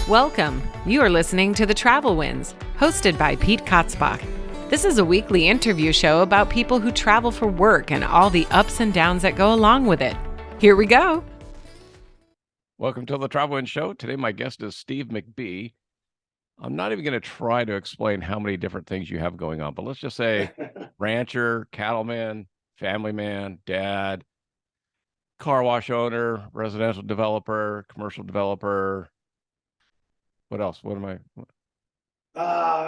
Welcome. You are listening to The Travel Winds, hosted by Pete Kotzbach. This is a weekly interview show about people who travel for work and all the ups and downs that go along with it. Here we go. Welcome to The Travel Winds Show. Today, my guest is Steve McBee. I'm not even going to try to explain how many different things you have going on, but let's just say rancher, cattleman, family man, dad, car wash owner, residential developer, commercial developer. What else? What am I?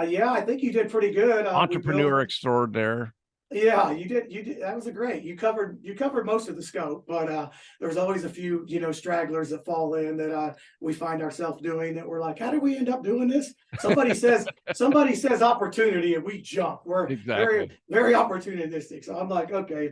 Yeah, I think you did pretty good. Entrepreneur extraordinaire. Yeah, you did. That was great. You covered most of the scope, but there's always a few, stragglers that fall in that we find ourselves doing that we're like, how did we end up doing this? Somebody says opportunity and we jump. We're Exactly. very opportunistic. So I'm like, okay,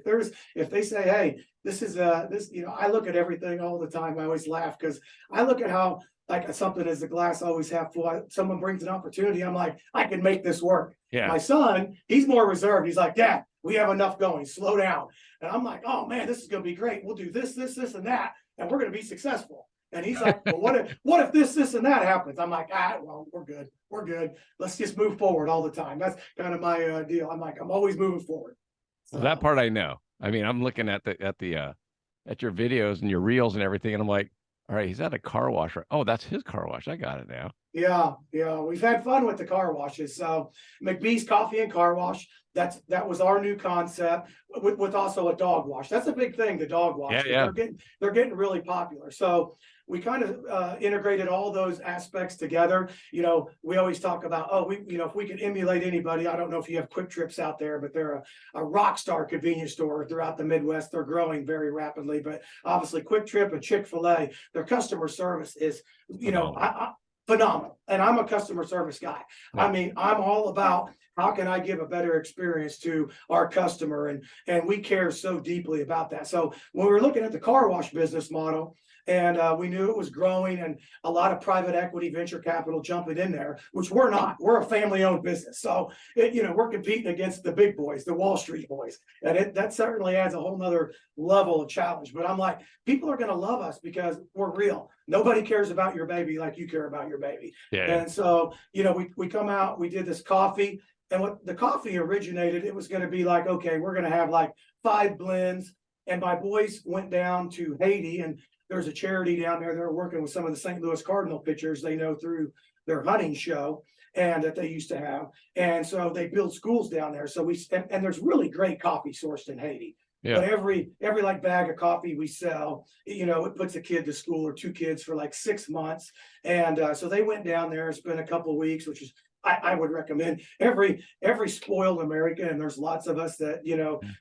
if they say, hey, this is this, I look at everything all the time. I always laugh because I look at how like something is the glass always half full. Someone brings an opportunity. I'm like, I can make this work. Yeah. My son, he's more reserved. He's like, Dad, we have enough going. Slow down. And I'm like, oh man, this is going to be great. We'll do this, and that, and we're going to be successful. And he's like, well, what if this, and that happens? I'm like, well, we're good. We're good. Let's just move forward all the time. That's kind of my deal. I'm like, I'm always moving forward. So that part I know. I mean, I'm looking at your videos and your reels and everything, and I'm like, all right, he's at a car wash. Oh, that's his car wash. I got it now. Yeah. We've had fun with the car washes. So McBee's Coffee and Car Wash. That was our new concept with also a dog wash. That's a big thing. The dog wash. Yeah. They're getting really popular. So we kind of integrated all those aspects together. We always talk about, if we could emulate anybody. I don't know if you have Quick Trips out there, but they're a rock star convenience store throughout the Midwest. They're growing very rapidly, but obviously Quick Trip and Chick-fil-A, their customer service is, phenomenal. And I'm a customer service guy. Yeah. I mean, I'm all about how can I give a better experience to our customer, and we care so deeply about that. So when we were looking at the car wash business model, and we knew it was growing and a lot of private equity venture capital jumping in there, which we're not. We're a family-owned business. So, we're competing against the big boys, the Wall Street boys. And that certainly adds a whole nother level of challenge. But I'm like, people are going to love us because we're real. Nobody cares about your baby like you care about your baby. Yeah. And so, we come out, we did this coffee. And what the coffee originated, it was going to be like, okay, we're going to have like 5 blends. And my boys went down to Haiti, and there's a charity down there. They're working with some of the St. Louis Cardinal pitchers they know through their hunting show and that they used to have. And so they build schools down there. So and there's really great coffee sourced in Haiti. Yeah. But every like bag of coffee we sell, it puts a kid to school or 2 kids for like 6 months. And so they went down there, spent a couple of weeks, which is I would recommend every spoiled American, and there's lots of us that,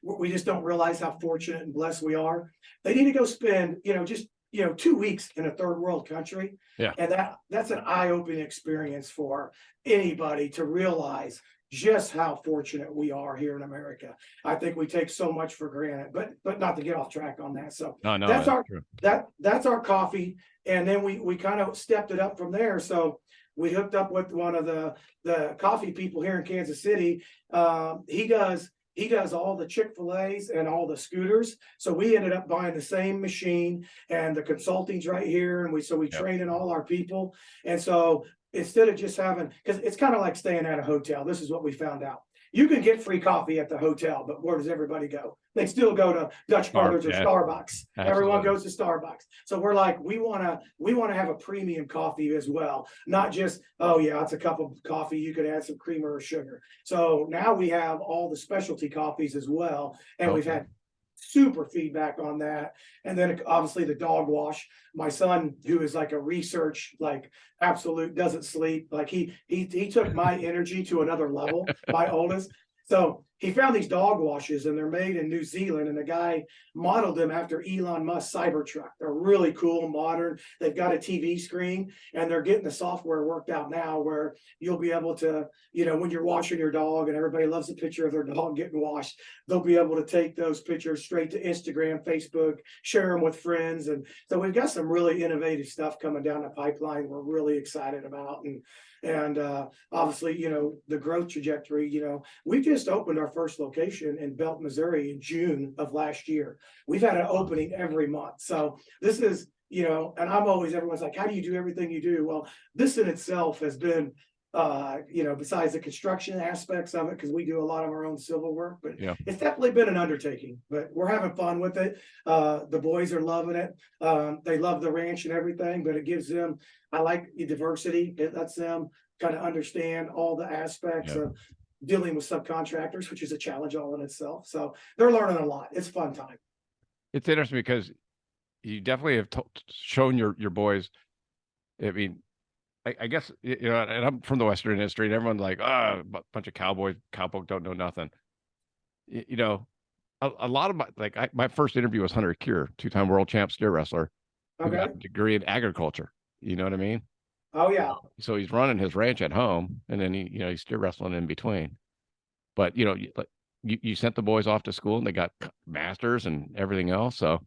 we just don't realize how fortunate and blessed we are. They need to go spend, just 2 weeks in a third world country. Yeah. And that's an eye-opening experience for anybody to realize just how fortunate we are here in America. I think we take so much for granted, but not to get off track on that. So No, that's our coffee. And then we kind of stepped it up from there. So we hooked up with one of the coffee people here in Kansas City. He does all the Chick-fil-A's and all the scooters. So we ended up buying the same machine, and the consulting's right here. And we train in all our people. And so instead of just having, because it's kind of like staying at a hotel. This is what we found out. You can get free coffee at the hotel, but where does everybody go? They still go to Dutch Brothers or Starbucks. Absolutely. Everyone goes to Starbucks. So we're like, we want to have a premium coffee as well, not just, oh yeah, it's a cup of coffee. You could add some creamer or sugar. So now we have all the specialty coffees as well, and we've had super feedback on that. And then obviously the dog wash. My son, who is like a research, like absolute doesn't sleep, like he took my energy to another level, my oldest. So he found these dog washes, and they're made in New Zealand, and the guy modeled them after Elon Musk's Cybertruck. They're really cool, modern. They've got a TV screen, and they're getting the software worked out now where you'll be able to, when you're washing your dog and everybody loves a picture of their dog getting washed, they'll be able to take those pictures straight to Instagram, Facebook, share them with friends. And so we've got some really innovative stuff coming down the pipeline we're really excited about. And obviously, the growth trajectory, we just opened our first location in Belton, Missouri in June of last year. We've had an opening every month. So this is you know, and I'm always, everyone's like, how do you do everything you do? Well, this in itself has been, you know, besides the construction aspects of it, because we do a lot of our own civil work, but Yeah. it's definitely been an undertaking, but we're having fun with it. The boys are loving it. They love the ranch and everything, but it gives them, I like the diversity. It lets them kind of understand all the aspects Yeah. of dealing with subcontractors, which is a challenge all in itself. So they're learning a lot. It's fun time. It's interesting because you definitely have shown your boys. I mean, I guess, you know, and I'm from the Western industry, and everyone's like, a bunch of cowboys don't know nothing. You know, a lot of my first interview was Hunter Cure, 2-time world champ steer wrestler, who got Okay. a degree in agriculture. You know what I mean? Oh yeah. So he's running his ranch at home, and then he's steer wrestling in between. But you sent the boys off to school, and they got masters and everything else. So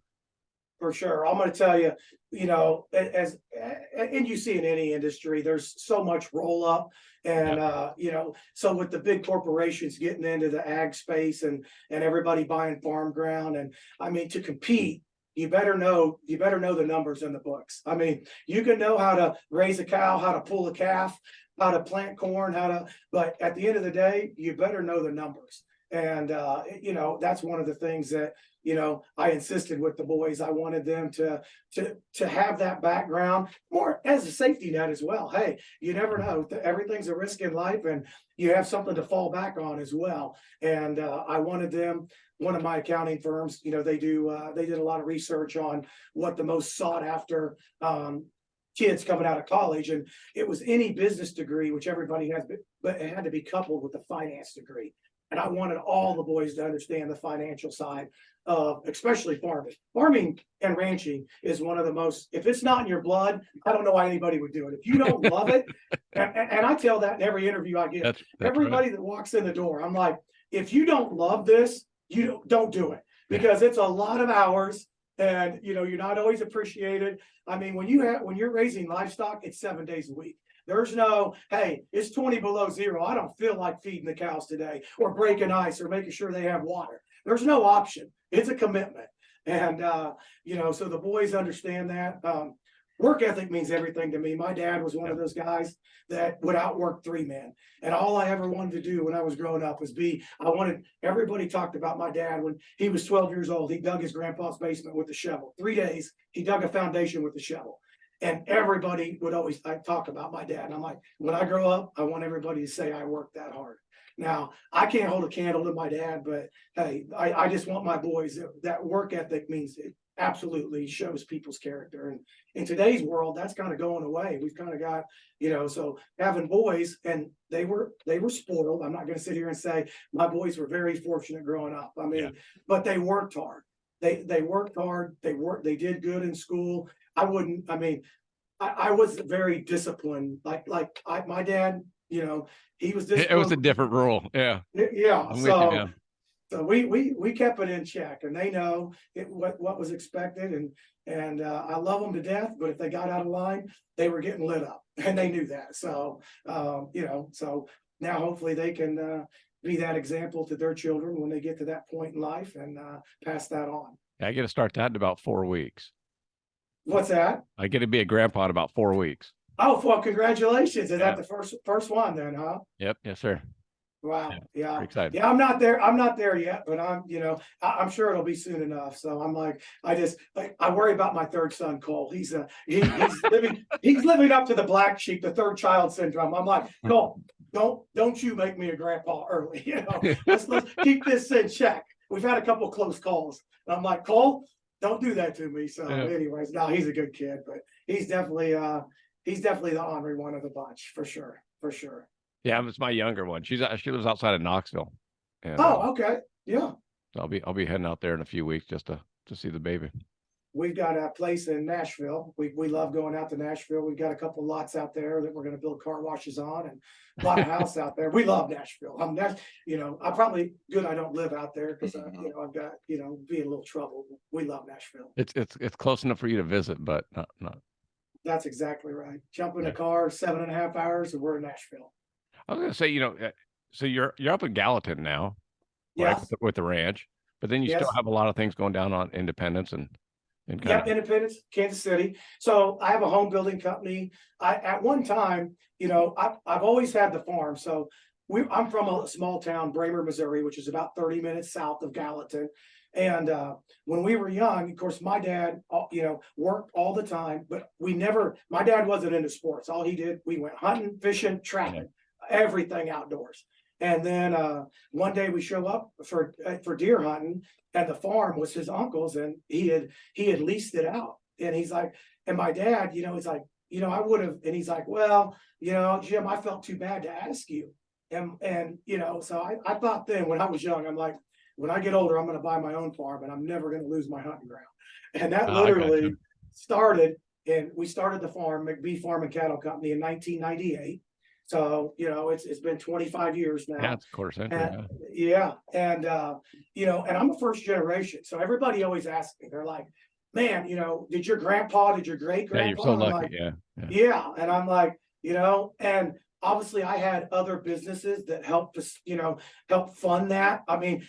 For sure. I'm going to tell you, you know, and you see in any industry, there's so much roll up and, you know, so with the big corporations getting into the ag space and everybody buying farm ground. And I mean, to compete, you better know the numbers in the books. I mean, you can know how to raise a cow, how to pull a calf, how to plant corn, but at the end of the day, you better know the numbers. And, you know, that's one of the things that, you know, I insisted with the boys. I wanted them to have that background more as a safety net as well. Hey, you never know. Everything's a risk in life, and you have something to fall back on as well. And I wanted them. One of my accounting firms, you know, they did a lot of research on what the most sought after kids coming out of college, and it was any business degree, which everybody has, but it had to be coupled with a finance degree. And I wanted all the boys to understand the financial side of, especially farming. Farming and ranching is one of the most, if it's not in your blood, I don't know why anybody would do it. If you don't love it, and I tell that in every interview I get, that's everybody right. that walks in the door, I'm like, if you don't love this, you don't do it, because it's a lot of hours, and you know, you're not always appreciated. I mean, when you're raising livestock, it's 7 days a week. There's no, hey, it's 20 below zero. I don't feel like feeding the cows today, or breaking ice, or making sure they have water. There's no option. It's a commitment. And, you know, so the boys understand that. Work ethic means everything to me. My dad was one of those guys that would outwork 3 men. And all I ever wanted to do when I was growing up was everybody talked about my dad when he was 12 years old. He dug his grandpa's basement with a shovel. 3 days, he dug a foundation with a shovel. And everybody would always talk about my dad. And I'm like, when I grow up, I want everybody to say I worked that hard. Now, I can't hold a candle to my dad, but hey, I just want my boys, that work ethic means it absolutely shows people's character. And in today's world, that's kind of going away. We've kind of got, you know, so having boys, and they were spoiled. I'm not going to sit here and say my boys were very fortunate growing up. I mean, but they worked hard. They worked hard. They did good in school. I was very disciplined. My dad, you know, he was disciplined. It was a different rule. Yeah. Yeah. I'm with you now. So we kept it in check, and they know what was expected, and I love them to death. But if they got out of line, they were getting lit up, and they knew that. So you know, so now hopefully they can be that example to their children when they get to that point in life, and pass that on. I get to start that in about 4 weeks. What's that? I get to be a grandpa in about 4 weeks. Oh, well, congratulations. Is that the first one then, huh? Yep. Yes, sir. Wow. Yeah. Excited. Yeah. I'm not there yet, but I'm sure it'll be soon enough. So I'm like, I worry about my third son, Cole. He's living up to the black sheep, the third child syndrome. I'm like, Cole, don't you make me a grandpa early. You know, let's keep this in check. We've had a couple of close calls. And I'm like, Cole, don't do that to me. So anyways, no, he's a good kid, but he's definitely the ornery one of the bunch, for sure. For sure. Yeah, it's my younger one. She lives outside of Knoxville. And, okay. Yeah. I'll be heading out there in a few weeks just to see the baby. We've got a place in Nashville. We love going out to Nashville. We've got a couple lots out there that we're going to build car washes on, and a lot of house out there. We love Nashville. I'm probably good I don't live out there, because I've got be in a little trouble. We love Nashville. It's close enough for you to visit, but not. That's exactly right. Jump in a car, 7.5 hours, and we're in Nashville. I was gonna say, so you're up in Gallatin now, yes, right, with the ranch, but then you still have a lot of things going down on Independence, and Yeah, Independence, Kansas City. So I have a home building company. At one time, I've always had the farm. So I'm from a small town, Bramer, Missouri, which is about 30 minutes south of Gallatin. And when we were young, of course, my dad, worked all the time, but my dad wasn't into sports. All he did, we went hunting, fishing, trapping, everything outdoors. And then one day we show up for deer hunting, and the farm was his uncle's, and he had leased it out. And he's like, and my dad, he's like, I would have, and he's like, well, Jim, I felt too bad to ask you. And so I thought then when I was young, I'm like, when I get older, I'm going to buy my own farm and I'm never going to lose my hunting ground. And that literally started, and we started the farm, McBee Farm and Cattle Company, in 1998. So, it's been 25 years now. Yeah, it's a quarter century. And, yeah. And, and I'm a first generation. So everybody always asks me, they're like, man, did your great grandpa? Yeah, you're so lucky. Like, yeah. And I'm like, and obviously I had other businesses that helped us, help fund that. I mean,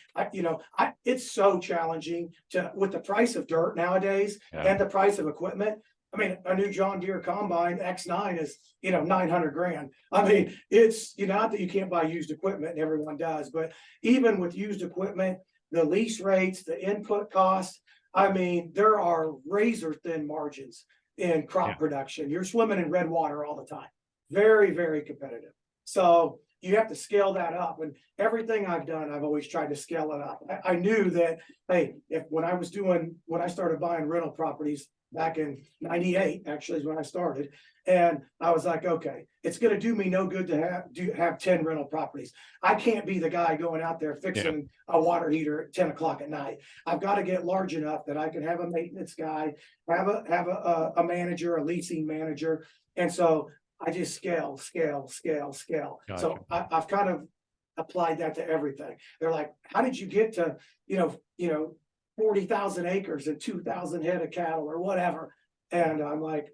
it's so challenging with the price of dirt nowadays and the price of equipment. I mean, a new John Deere combine X9 is, 900 grand. I mean, it's, not that you can't buy used equipment, and everyone does, but even with used equipment, the lease rates, the input costs, I mean, there are razor thin margins in crop production. You're swimming in red water all the time. Very, very competitive. So you have to scale that up. And everything I've done, I've always tried to scale it up. I knew that, hey, when I started buying rental properties back in 98, actually is when I started. And I was like, okay, it's going to do me no good to have 10 rental properties. I can't be the guy going out there fixing a water heater at 10 o'clock at night. I've got to get large enough that I can have a maintenance guy, have a manager, a leasing manager. And so I just scale. Gotcha. So I've kind of applied that to everything. They're like, how did you get to, 40,000 acres and 2,000 head of cattle or whatever? And I'm like,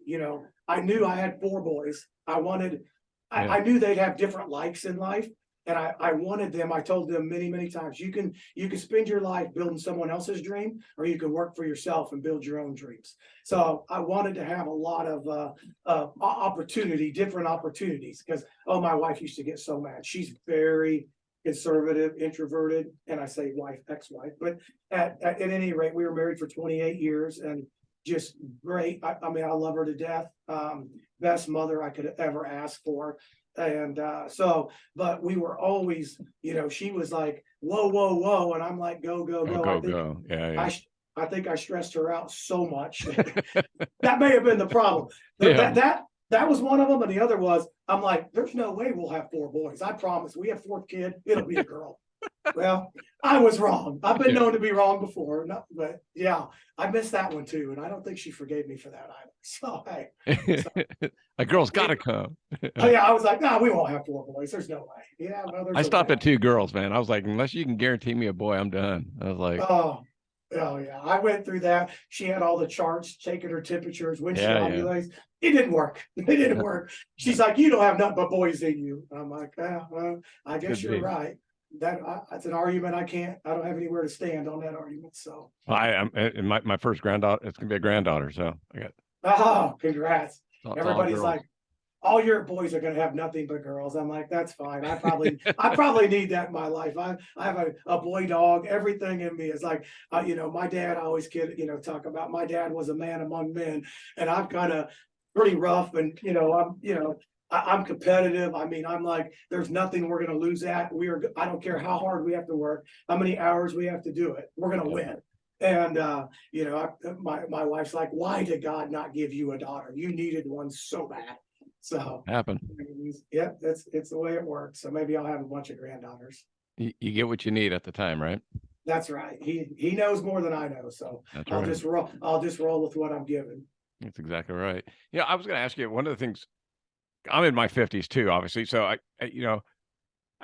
I knew I had 4 boys. I knew they'd have different likes in life. And I wanted them, I told them many, many times, you can spend your life building someone else's dream, or you can work for yourself and build your own dreams. So I wanted to have a lot of different opportunities, because, my wife used to get so mad. She's very conservative, introverted, and I say wife, ex-wife, but at any rate, we were married for 28 years and just great. I mean, I love her to death. Best mother I could ever ask for. And but we were always, she was like, whoa. And I'm like, go. Yeah. I think I stressed her out so much. That may have been the problem. That was one of them. And the other was, I'm like, there's no way we'll have 4 boys. I promise. We have 4th kid. It'll be a girl. Well, I was wrong. I've been known to be wrong before, but yeah, I missed that one too, and I don't think she forgave me for that either. So hey, a girl's got to come. Yeah, I was like, no, we won't have 4 boys. There's no way. Yeah, well, I stopped at 2 girls, man. I was like, unless you can guarantee me a boy, I'm done. I was like, oh yeah, I went through that. She had all the charts, taking her temperatures when she ovulates. It didn't work. She's like, you don't have nothing but boys in you. I'm like, well, I guess you're right. That's an argument I don't have anywhere to stand on that argument. So I'm my first granddaughter, it's gonna be a granddaughter. So I got congrats. Everybody's like, all your boys are gonna have nothing but girls. I'm like, that's fine. I probably need that in my life. I have a boy dog. Everything in me is like, my dad, I always talk about my dad was a man among men, and I'm kind of pretty rough, and I'm competitive. I mean, I'm like, there's nothing we're going to lose at. I don't care how hard we have to work, how many hours we have to do it. We're going to win. And, my wife's like, why did God not give you a daughter? You needed one so bad. So happened. Yeah, it's the way it works. So maybe I'll have a bunch of granddaughters. You get what you need at the time, right? That's right. He knows more than I know. So I'll just roll with what I'm given. That's exactly right. Yeah. I was going to ask you, one of the things, I'm in my 50s too, obviously. So I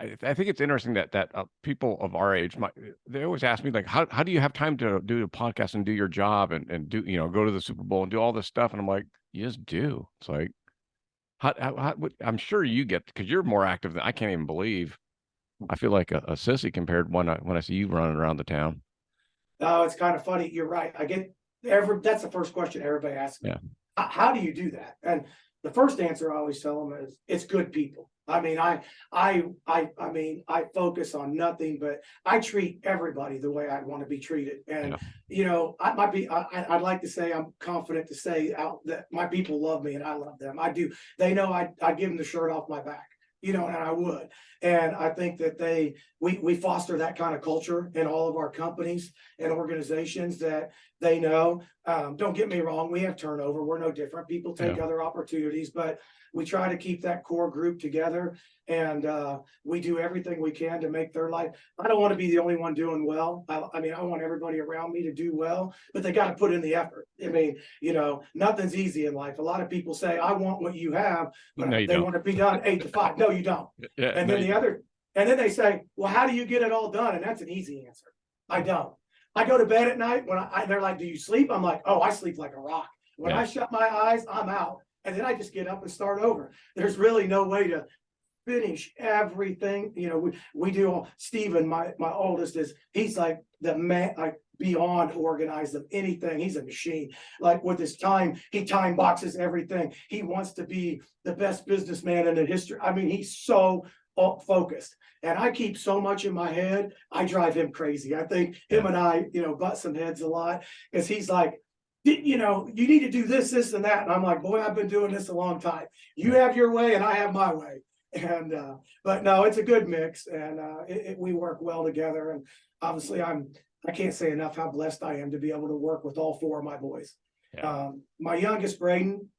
think it's interesting that people of our age, they always ask me, like, how do you have time to do a podcast and do your job and do, go to the Super Bowl and do all this stuff? And I'm like, you just do. It's like, I'm sure you get, because you're more active than I can't even believe. I feel like a sissy compared when I see you running around the town. Oh, it's kind of funny. You're right. That's the first question everybody asks me. Yeah. How do you do that? And the first answer I always tell them is it's good people. I mean, I focus on nothing, but I treat everybody the way I want to be treated. And, I'd like to say, I'm confident to say out that my people love me and I love them. I do. They know I give them the shirt off my back, and I would. And I think that we foster that kind of culture in all of our companies and organizations that they know. Don't get me wrong. We have turnover. We're no different. People take other opportunities, but we try to keep that core group together, and we do everything we can to make their life. I don't want to be the only one doing well. I want everybody around me to do well, but they got to put in the effort. I mean, nothing's easy in life. A lot of people say, I want what you have, but they want to be done 8 to 5. No, you don't. Yeah, and then they say, well, how do you get it all done? And that's an easy answer. I don't. I go to bed at night when they're like, do you sleep? I'm like, oh, I sleep like a rock. When I shut my eyes, I'm out. And then I just get up and start over. There's really no way to finish everything. We do. Steven, my oldest, he's like the man, like beyond organized of anything. He's a machine. Like with his time, he time boxes everything. He wants to be the best businessman in the history. I mean, he's so focused, and I keep so much in my head. I drive him crazy. I think him and I, butt some heads a lot, because he's like, you need to do this, this, and that. And I'm like, boy, I've been doing this a long time. You have your way and I have my way. And, but no, it's a good mix, and we work well together. And obviously I can't say enough how blessed I am to be able to work with all 4 of my boys. Yeah. My youngest, Braden,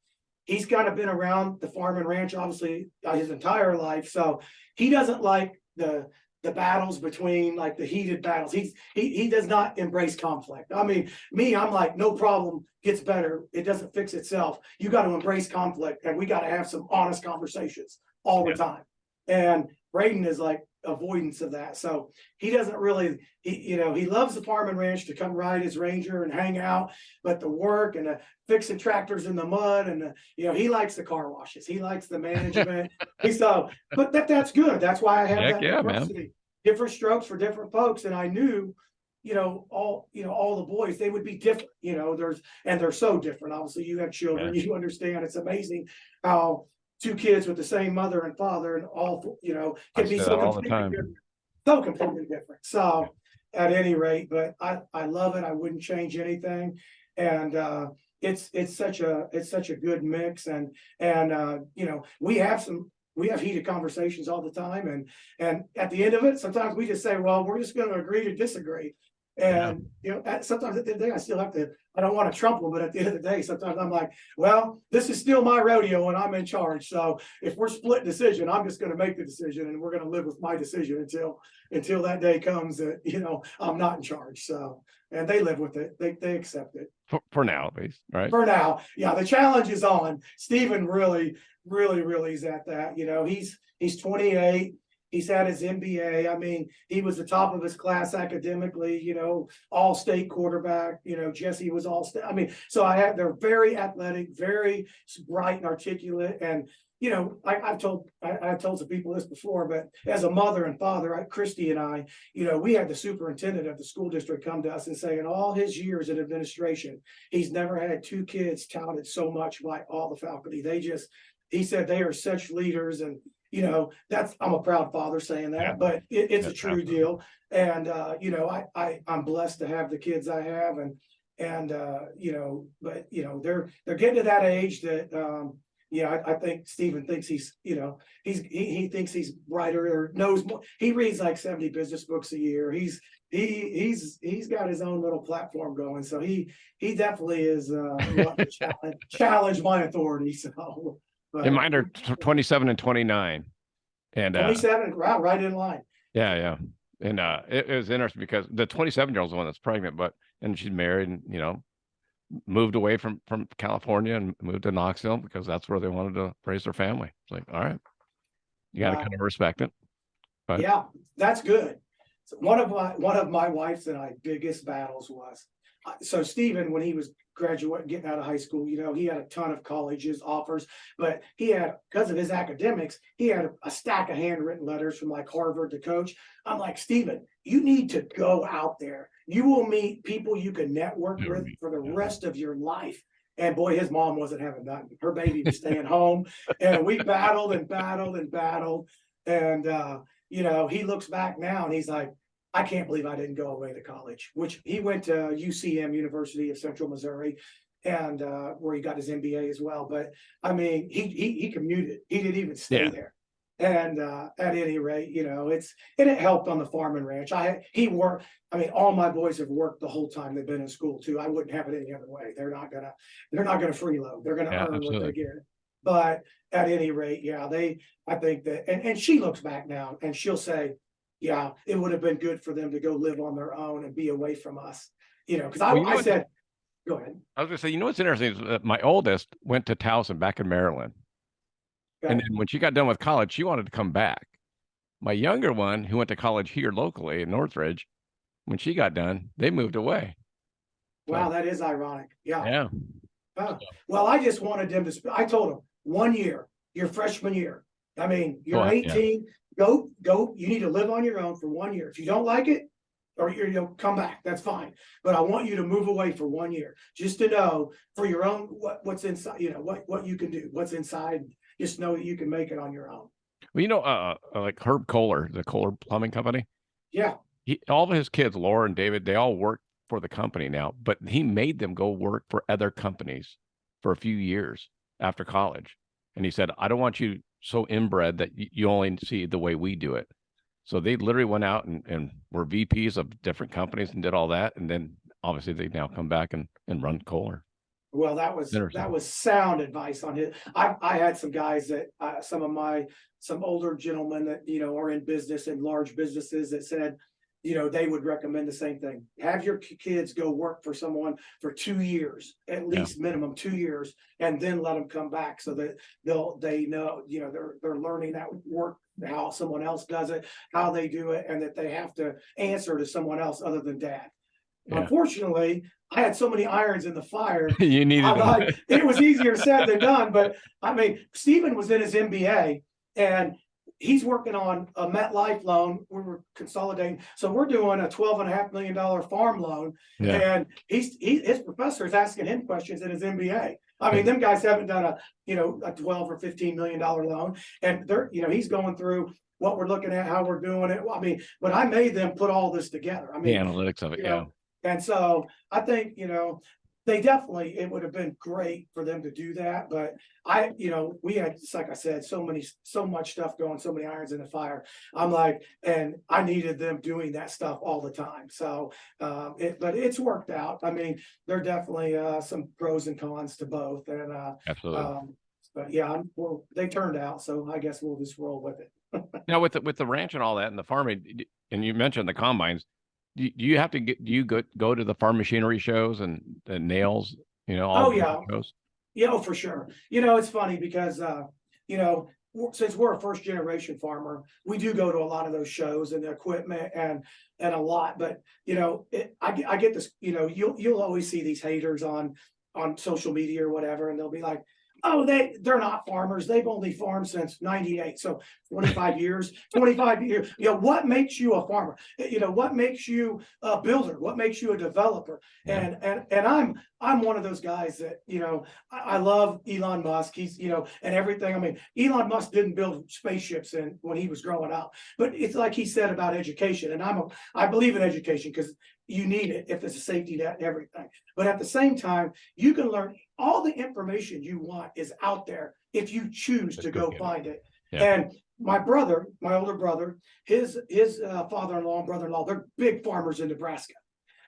he's kind of been around the farm and ranch, obviously, his entire life. So he doesn't like the battles between, like the heated battles. He does not embrace conflict. I mean, I'm like, no problem, gets better. It doesn't fix itself. You got to embrace conflict, and we got to have some honest conversations all the time. And Braden is like avoidance of that. So he doesn't really, he loves the farm and ranch to come ride his Ranger and hang out, but the work and the fixing tractors in the mud and he likes the car washes. He likes the management. But that's good. That's why I have that diversity, different strokes for different folks. And I knew, all the boys, they would be different, they're so different. Obviously you have children, you understand. It's amazing how 2 kids with the same mother and father and all, can be so completely different. So at any rate, but I love it. I wouldn't change anything. And it's such a good mix. And we have heated conversations all the time. And at the end of it, sometimes we just say, well, we're just going to agree to disagree. And sometimes at the end of the day, I still have to, I don't want to trump them, but at the end of the day, sometimes I'm like, well, this is still my rodeo and I'm in charge. So if we're split decision, I'm just going to make the decision, and we're going to live with my decision until that day comes that, I'm not in charge. So, and they live with it. They accept it. For now, at least, right? For now. Yeah. The challenge is on. Steven really is at that. He's 28. He's had his MBA. I mean, he was the top of his class academically, all state quarterback, Jesse was all state. I mean, so they're very athletic, very bright and articulate. And, I've told some people this before, but as a mother and father, Christy and I, we had the superintendent of the school district come to us and say, in all his years in administration, he's never had 2 kids touted so much by all the faculty. He said they are such leaders. And I'm a proud father saying that, but it's a true deal. And, I'm blessed to have the kids I have, and but they're getting to that age that, I think Steven thinks he thinks he's brighter or knows more. He reads like 70 business books a year. He's got his own little platform going. So he definitely is, challenge my authority. So. And mine are 27 and 29, and 27, right in line. Yeah. And it was interesting because the 27-year-old is the one that's pregnant, and she's married, and moved away from California and moved to Knoxville because that's where they wanted to raise their family. It's like, all right, you got to kind of respect it. But yeah, that's good. So one of my wife's and I biggest battles was, so Stephen, when he was getting out of high school, he had a ton of colleges offers, but he had, because of his academics, he had a stack of handwritten letters from like Harvard to coach. I'm like, Stephen, you need to go out there. You will meet people you can network with for the rest of your life. And boy, his mom wasn't having nothing. Her baby was staying home, and we battled and battled and battled. And he looks back now and he's like, I can't believe I didn't go away to college, which he went to UCM, University of Central Missouri, and where he got his MBA as well. But I mean, he commuted. He didn't even stay there. And at any rate, it helped on the farm and ranch. He worked. I mean, all my boys have worked the whole time they've been in school too. I wouldn't have it any other way. They're not gonna freeload. They're gonna earn what they get. But at any rate, I think that, and she looks back now and she'll say, yeah, it would have been good for them to go live on their own and be away from us, because I said, go ahead. I was gonna say, what's interesting is that my oldest went to Towson back in Maryland. Okay. And then when she got done with college, she wanted to come back. My younger one, who went to college here locally in Northridge, when she got done, they moved away. Wow, that is ironic. Yeah. Yeah. Well, I just wanted them to, I told them 1 year, your freshman year. I mean, you're 18, go, you need to live on your own for 1 year. If you don't like it, or you'll come back, that's fine. But I want you to move away for 1 year, just to know for your own, what's inside, what you can do, what's inside. Just know that you can make it on your own. Well, like Herb Kohler, the Kohler Plumbing Company. Yeah. All of his kids, Laura and David, they all work for the company now, but he made them go work for other companies for a few years after college. And he said, I don't want you so inbred that you only see the way we do it. So they literally went out and were VPs of different companies and did all that. And then obviously they now come back and run Kohler. Well, that was sound advice on his. I had some guys that some older gentlemen that are in business and large businesses that said, they would recommend the same thing. Have your kids go work for someone for 2 years, at least minimum 2 years, and then let them come back so that they know they're learning that work, how someone else does it, how they do it, and that they have to answer to someone else other than dad. Yeah. Unfortunately, I had so many irons in the fire. You needed it was easier said than done. But I mean, Stephen was in his MBA and he's working on a MetLife loan. We were consolidating. So we're doing a $12.5 million farm loan. Yeah. And his professor is asking him questions in his MBA. I mean, them guys haven't done a $12 or $15 million loan. And they're, he's going through what we're looking at, how we're doing it. I mean, but I made them put all this together. I mean, the analytics of it. Yeah. And so I think, they definitely, it would have been great for them to do that. But we had, like I said, so much stuff going, so many irons in the fire. I'm like, and I needed them doing that stuff all the time. So, but it's worked out. I mean, there are definitely some pros and cons to both. And absolutely. But yeah, well, they turned out. So I guess we'll just roll with it. Now with the ranch and all that and the farming, and you mentioned the combines. Do you have to go to the farm machinery shows and nails, all shows? Yeah, for sure. It's funny because, since we're a first generation farmer, we do go to a lot of those shows and the equipment and a lot, but, I get this, you'll always see these haters on social media or whatever, and they'll be like, oh, they're not farmers. They've only farmed since 98. So 25 years. What makes you a farmer? What makes you a builder? What makes you a developer? Yeah. And I'm one of those guys that, I love Elon Musk. He's, and everything. I mean, Elon Musk didn't build spaceships when he was growing up, but it's like he said about education. And I believe in education because you need it if it's a safety net and everything. But at the same time, you can learn all the information you want is out there if you choose to go find it. Yeah. And my older brother, his father-in-law and brother-in-law, they're big farmers in Nebraska.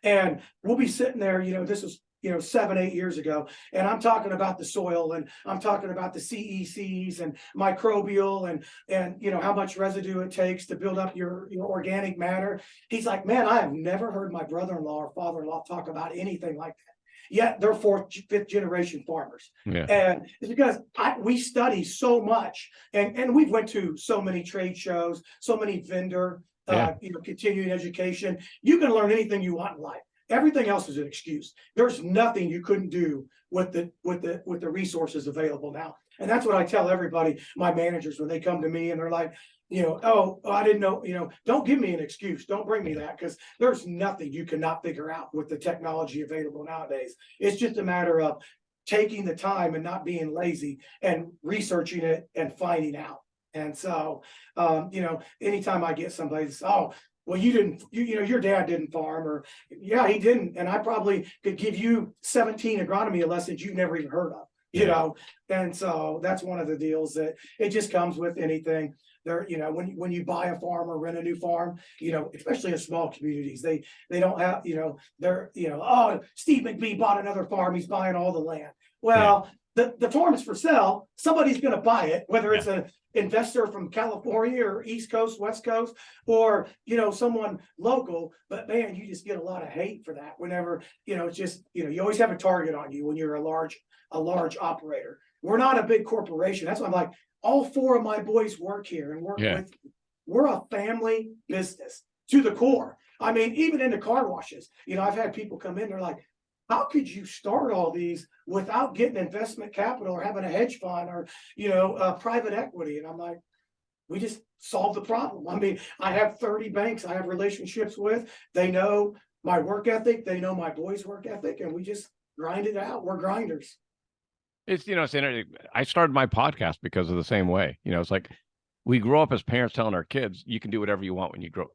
And we'll be sitting there, this is 7-8 years ago, and I'm talking about the soil and I'm talking about the CECs and microbial and how much residue it takes to build up your organic matter. He's like, man, I have never heard my brother-in-law or father-in-law talk about anything like that. Yet they're 4th, 5th generation farmers. Yeah. And it's because we study so much and we've went to so many trade shows, so many vendor, continuing education. You can learn anything you want in life. everything else is an excuse. There's nothing you couldn't do with the resources available now. And that's what I tell everybody, my managers, when they come to me and they're like, oh, I didn't know, don't give me an excuse. Don't bring me that, because there's nothing you cannot figure out with the technology available nowadays. It's just a matter of taking the time and not being lazy and researching it and finding out. And so, anytime I get somebody that's, oh, well, your dad didn't farm, or yeah, he didn't. And I probably could give you 17 agronomy lessons you've never even heard of, And so that's one of the deals that it just comes with anything there. When you buy a farm or rent a new farm, especially in small communities, they don't have, they're, oh, Steve McBee bought another farm. He's buying all the land. Well, the farm is for sale. Somebody's going to buy it, whether it's an investor from California or East Coast, West Coast, or, someone local. But man, you just get a lot of hate for that whenever, it's just, you always have a target on you when you're a large operator. We're not a big corporation. That's why I'm like, all 4 of my boys work here and work with me. We're a family business to the core. I mean, even in the car washes, I've had people come in, they're like, how could you start all these without getting investment capital or having a hedge fund or, private equity? And I'm like, we just solved the problem. I mean, I have 30 banks I have relationships with. They know my work ethic. They know my boys' work ethic, and we just grind it out. We're grinders. It's, it's interesting. I started my podcast because of the same way. It's like we grow up as parents telling our kids, you can do whatever you want when you grow,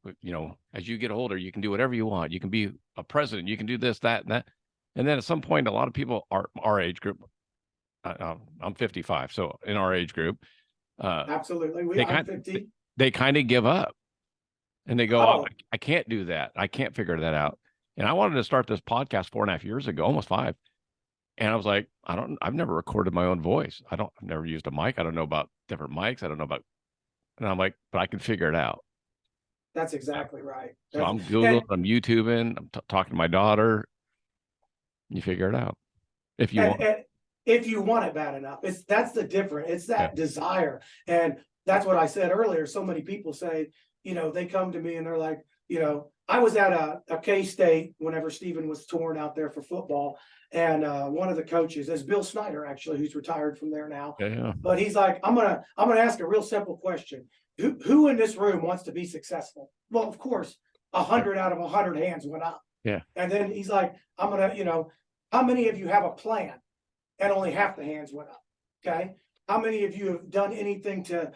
as you get older, you can do whatever you want. You can be a president. You can do this, that, and that. And then at some point, a lot of people are our age group. I'm 55, so in our age group, absolutely, I'm 50. They kind of give up, and they go, Oh, I can't do that. I can't figure that out. And I wanted to start this podcast 4.5 years ago, almost 5. And I was like, I've never recorded my own voice. I've never used a mic. I don't know about different mics. I don't know about, and I'm like, but I can figure it out. That's exactly right. So I'm Googling, I'm YouTubing, I'm talking to my daughter. You figure it out if you want. And if you want it bad enough, that's the difference. It's that desire. And that's what I said earlier. So many people say, they come to me and they're like, I was at a K-State whenever Stephen was touring out there for football. And one of the coaches is Bill Snyder, actually, who's retired from there now. Yeah. But he's like, I'm gonna ask a real simple question. Who in this room wants to be successful? Well, of course, 100 out of 100 hands went up. Yeah. And then he's like, I'm gonna, how many of you have a plan? And only half the hands went up. Okay. How many of you have done anything to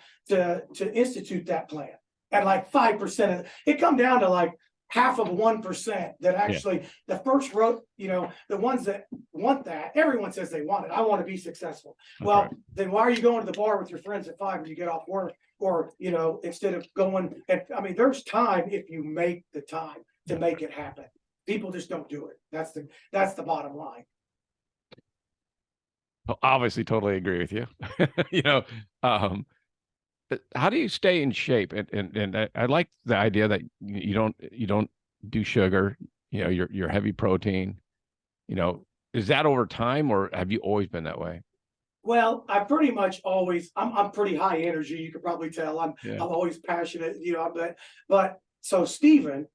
institute that plan? And like 5% of it come down to like half of 1% that actually the first row, the ones that want that, everyone says they want it. I want to be successful. Well, then why are you going to the bar with your friends at 5 when you get off work? Or, instead of going, and I mean, there's time if you make the time to make it happen. People just don't do it. That's the bottom line. Well, obviously, totally agree with you. How do you stay in shape? And I like the idea that you don't do sugar. You're heavy protein. Is that over time, or have you always been that way? Well, I pretty much always. I'm pretty high energy. You could probably tell. I'm always passionate. But so Stephen,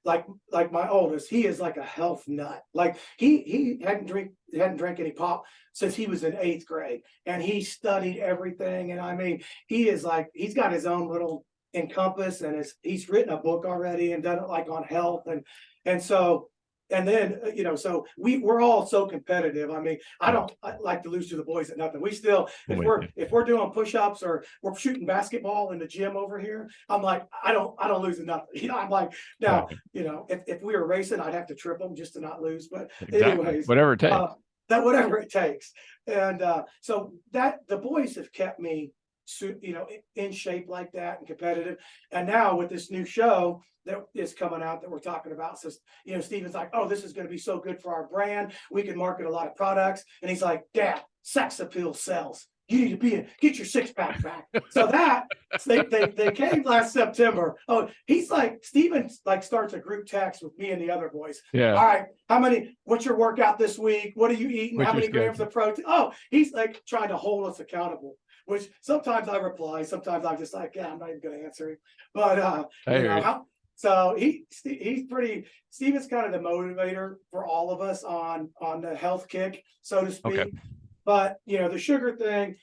like my oldest, he is like a health nut. Like he hadn't drank any pop since he was in 8th grade, and he studied everything. And I mean, he's got his own little Encompass, and he's written a book already and done it like on health, and so. And then, so we're all so competitive. I mean, I like to lose to the boys at nothing. We still, if we're doing push-ups or we're shooting basketball in the gym over here, I'm like, I don't lose to nothing. I'm like, now, if we were racing, I'd have to trip them just to not lose. But anyways, whatever it takes. Whatever it takes. And so that the boys have kept me, in shape like that and competitive. And now with this new show that is coming out that we're talking about, so Stephen's like, oh, this is going to be so good for our brand. We can market a lot of products. And he's like, Dad, sex appeal sells. You need to get your 6-pack back. So they came last September. Oh, he's like, Stephen starts a group text with me and the other boys. Yeah. All right, what's your workout this week? What are you eating? How many grams of protein? Oh, he's like trying to hold us accountable. Which sometimes I reply, sometimes I'm just like, I'm not even going to answer him. But So he's pretty. Steve is kind of the motivator for all of us on the health kick, so to speak. Okay. But the sugar thing,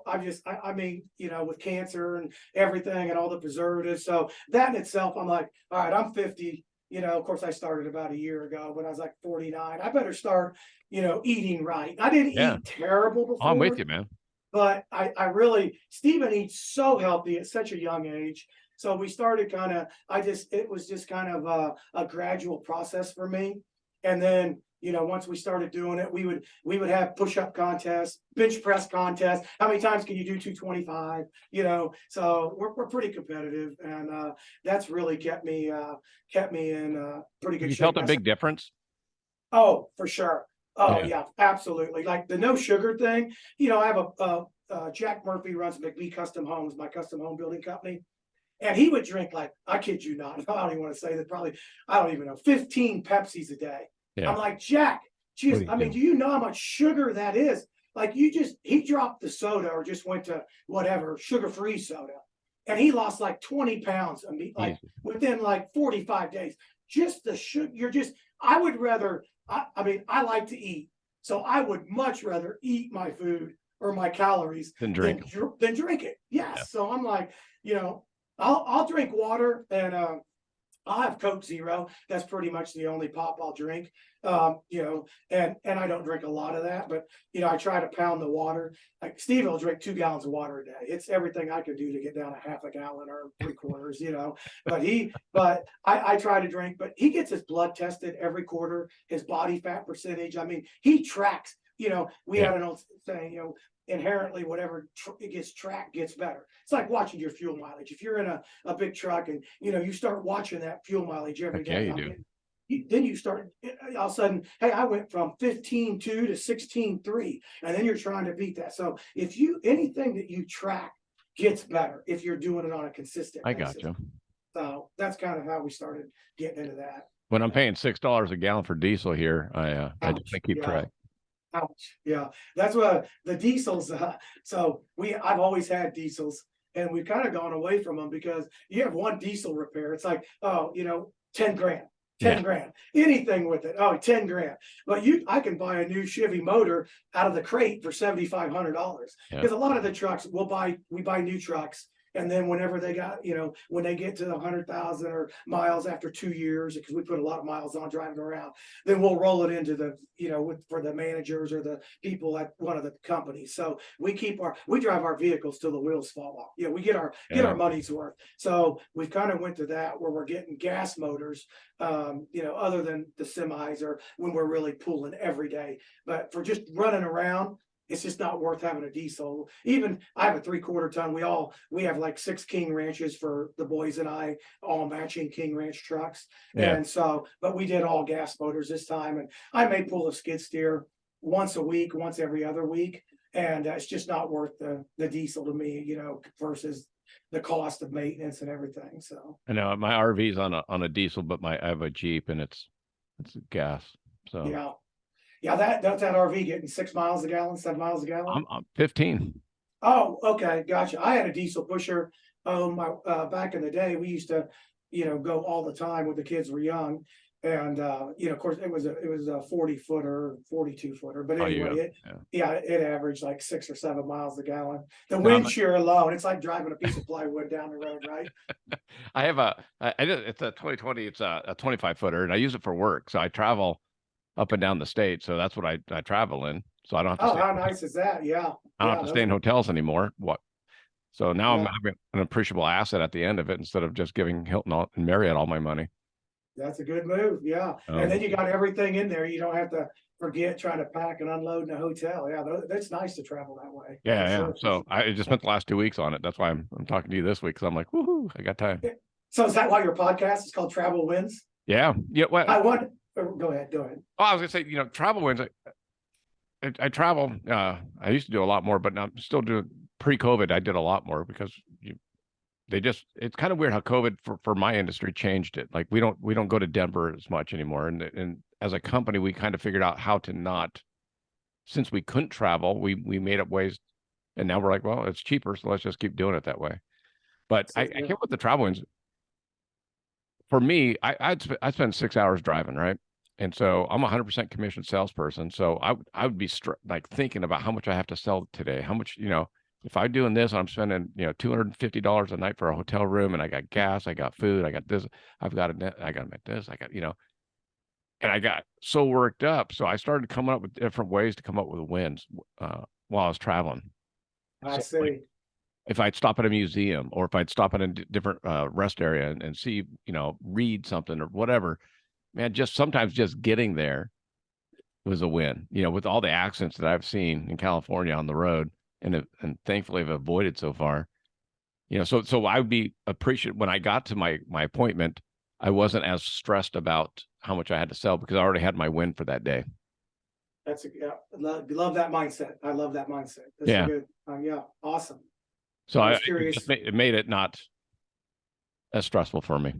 I mean, with cancer and everything and all the preservatives. So that in itself, I'm like, all right, I'm 50. Of course, I started about a year ago when I was like 49. I better start, eating right. I didn't eat terrible before. I'm with you, man. But I really, Stephen eats so healthy at such a young age. So we started it was just kind of a gradual process for me. And then, once we started doing it, we would have push-up contests, bench press contests. How many times can you do 225? So we're pretty competitive, and that's really kept me in pretty good shape. You felt a big difference? Oh, for sure. Oh yeah, absolutely. Like the no sugar thing. I have a Jack Murphy runs McBee Custom Homes, my custom home building company. And he would drink, like, I kid you not, I don't even want to say that, probably, I don't even know, 15 Pepsis a day. Yeah. I'm like, Jack, geez, do you know how much sugar that is? Like, he dropped the soda or just went to whatever, sugar-free soda. And he lost like 20 pounds within like 45 days. Just the sugar, I would rather, I like to eat. So I would much rather eat my food or my calories than drink it. Yes. Yeah. So I'm like, I'll drink water, and I'll have Coke Zero. That's pretty much the only pop I'll drink. And I don't drink a lot of that, but I try to pound the water. Like Steve will drink 2 gallons of water a day. It's everything I could do to get down a half a gallon or 3/4, but I try to drink, but he gets his blood tested every quarter, his body fat percentage. I mean, he tracks, we had an old saying, inherently whatever it gets tracked gets better. It's like watching your fuel mileage. If you're in a big truck and you start watching that fuel mileage every day, then you start all of a sudden, hey, I went from 15.2 to 16.3, and then you're trying to beat that. So if anything that you track gets better if you're doing it on a consistent basis. I got you. So that's kind of how we started getting into that. When I'm paying $6 a gallon for diesel here, I just keep track. Ouch. Yeah, that's what the diesels. So I've always had diesels, and we've kind of gone away from them because you have one diesel repair. It's like, 10 grand, 10 grand, anything with it. Oh, 10 grand. But I can buy a new Chevy motor out of the crate for $7,500 because a lot of the trucks we buy new trucks. And then whenever they got, when they get to 100,000 or miles after 2 years, because we put a lot of miles on driving around, then we'll roll it into the, for the managers or the people at one of the companies. So we drive our vehicles till the wheels fall off. We get our money's worth. So we've kind of went to that where we're getting gas motors, other than the semis or when we're really pulling every day. But for just running around, it's just not worth having a diesel. Even I have a 3/4 ton. We have like 6 King Ranches for the boys and I, all matching King Ranch trucks. Yeah. And so, but we did all gas motors this time, and I may pull a skid steer once a week, once every other week, and it's just not worth the diesel to me, versus the cost of maintenance and everything. So I know my RV's on a diesel, but I have a Jeep and it's gas. So yeah. Yeah, that's that RV getting 6 miles a gallon, 7 miles a gallon. I'm 15. Oh, okay, gotcha. I had a diesel pusher. Back in the day, we used to, go all the time when the kids were young, and of course, it was a 40-footer, 42-footer. But anyway, it averaged like 6 or 7 miles a gallon. The wind shear alone, it's like driving a piece of plywood down the road, right? It's a 2020. It's a 25-footer, and I use it for work. So I travel up and down the state, so that's what I travel in. So I don't have to. How nice is that? Yeah, I don't have to stay in hotels anymore. So now I'm having an appreciable asset at the end of it instead of just giving Hilton and Marriott all my money. That's a good move. Yeah, and then you got everything in there. You don't have to forget trying to pack and unload in a hotel. Yeah, that's nice to travel that way. Yeah. Sure. So I just spent the last 2 weeks on it. That's why I'm talking to you this week, because I'm like, woohoo, I got time. So is that why your podcast is called Travel Wins? Yeah. Well, go ahead. Oh, I was gonna say, Travel Wins. I travel. I used to do a lot more, but now I'm still doing. Pre-COVID, I did a lot more because it's kind of weird how COVID for my industry changed it. Like we don't go to Denver as much anymore, and as a company, we kind of figured out how to not. Since we couldn't travel, we made up ways, and now we're like, well, it's cheaper, so let's just keep doing it that way. But I get what the Travel Wins. for me, I spend 6 hours driving, right? And so I'm a 100% commission salesperson. So I would be like thinking about how much I have to sell today. How much, if I'm doing this, I'm spending, $250 a night for a hotel room, and I got gas, I got food, I got this, I got to make this, I got, and I got so worked up. So I started coming up with different ways to come up with wins while I was traveling. I So, see. like, if I'd stop at a museum, or if I'd stop at a different rest area and see, read something or whatever, man, just sometimes just getting there was a win, with all the accidents that I've seen in California on the road, and thankfully I've avoided so far, so I would be appreciative when I got to my appointment. I wasn't as stressed about how much I had to sell because I already had my win for that day. Love that mindset. I love that mindset. That's Yeah. good. Yeah. Awesome. So I was curious. It made it not as stressful for me.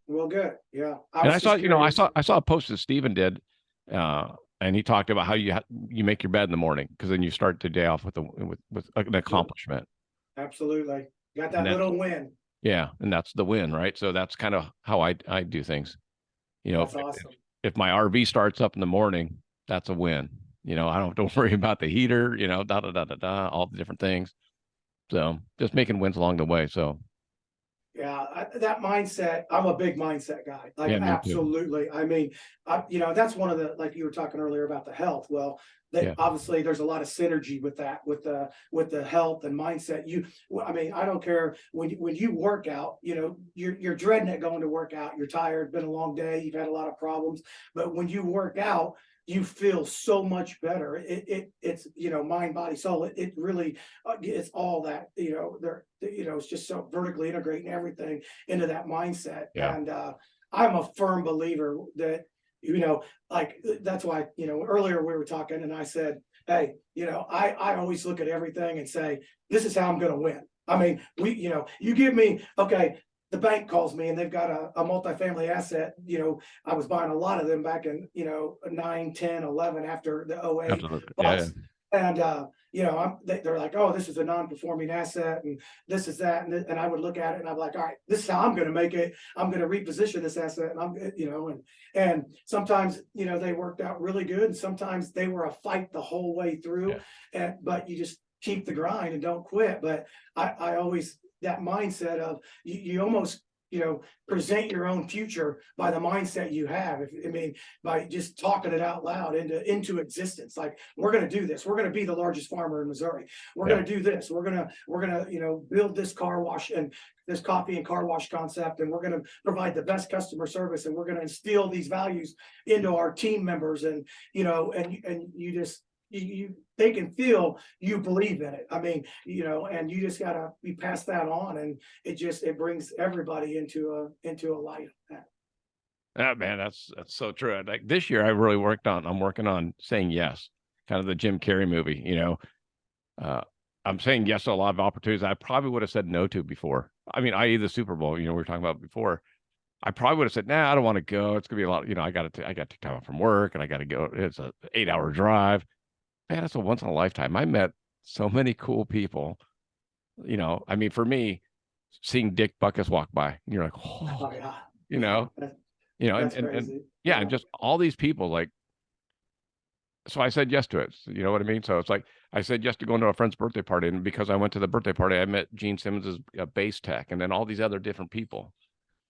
Well, good. Yeah. And I saw a post that Steven did, and he talked about how you make your bed in the morning, because then you start the day off with an accomplishment. Absolutely. Got that little win. Yeah, and that's the win, right? So that's kind of how I do things. That's awesome. If my RV starts up in the morning, that's a win. I don't have to worry about the heater, all the different things. So just making wins along the way. So yeah, that mindset, I'm a big mindset guy. Like, yeah, absolutely. I mean, that's one of the, like you were talking earlier about the health. Well, obviously there's a lot of synergy with that, with the health and mindset. I mean, I don't care when you work out, you're dreading it going to work out. You're tired, been a long day, you've had a lot of problems, but when you work out, you feel so much better. It's mind, body, soul. It really it's all that, it's just so vertically integrating everything into that mindset. Yeah. And I'm a firm believer that, like, that's why, earlier we were talking and I said, hey, I always look at everything and say, this is how I'm going to win. I mean, you give me, okay, the bank calls me and they've got a multifamily asset. I was buying a lot of them back in, 9, 10, 11 after the 08. Absolutely. Yeah. And, they're like, oh, this is a non-performing asset and this is that. And I would look at it and I'm like, all right, this is how I'm going to make it. I'm going to reposition this asset. And and sometimes, they worked out really good. And sometimes they were a fight the whole way through. Yeah. But you just keep the grind and don't quit. But I always, that mindset of you almost, present your own future by the mindset you have. By just talking it out loud into existence. Like, we're going to do this. We're going to be the largest farmer in Missouri. We're going to do this. We're going to, build this car wash and this coffee and car wash concept. And we're going to provide the best customer service. And we're going to instill these values into our team members. And, and you just, you think and feel you believe in it. I mean, and you just gotta pass that on, and it brings everybody into a light. Oh, man, that's so true. Like this year, I'm working on saying yes, kind of the Jim Carrey movie. I'm saying yes to a lot of opportunities I probably would have said no to before. I mean, i.e. the Super Bowl, we were talking about before. I probably would have said, nah, I don't want to go. It's gonna be a lot. I got to take time off from work, and I got to go. It's a 8-hour drive. Man, it's a once in a lifetime. I met so many cool people. I mean, for me, seeing Dick Buckus walk by, you're like, oh yeah. And just all these people, like, so I said yes to it. You know what I mean? So it's like, I said yes to going to a friend's birthday party. And because I went to the birthday party, I met Gene Simmons's bass tech, and then all these other different people,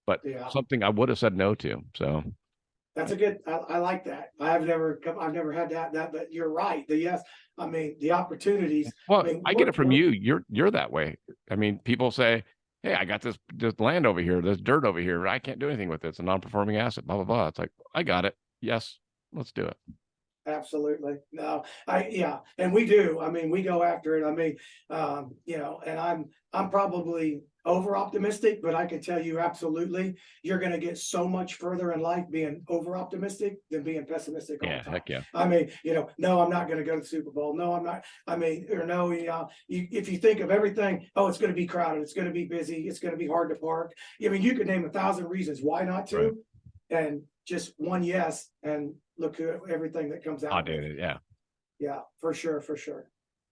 but something I would have said no to. So that's a good, I like that. I've never had that, but you're right. Yes. I mean, the opportunities. Well, I get it from you. You're that way. I mean, people say, hey, I got this land over here, this dirt over here. I can't do anything with it. It's a non-performing asset, blah, blah, blah. It's like, I got it. Yes, let's do it. Absolutely. No, and we do. I mean, we go after it. I mean, and I'm probably over optimistic, but I can tell you absolutely, you're going to get so much further in life being over optimistic than being pessimistic all the time. Heck yeah. I mean, no, I'm not going to go to the Super Bowl. No, I'm not. I mean, or no, if you think of everything, oh, it's going to be crowded. It's going to be busy. It's going to be hard to park. I mean, you could name 1,000 reasons why not to, right. And just one yes, and look at everything that comes out. I do it. Yeah. Yeah, for sure.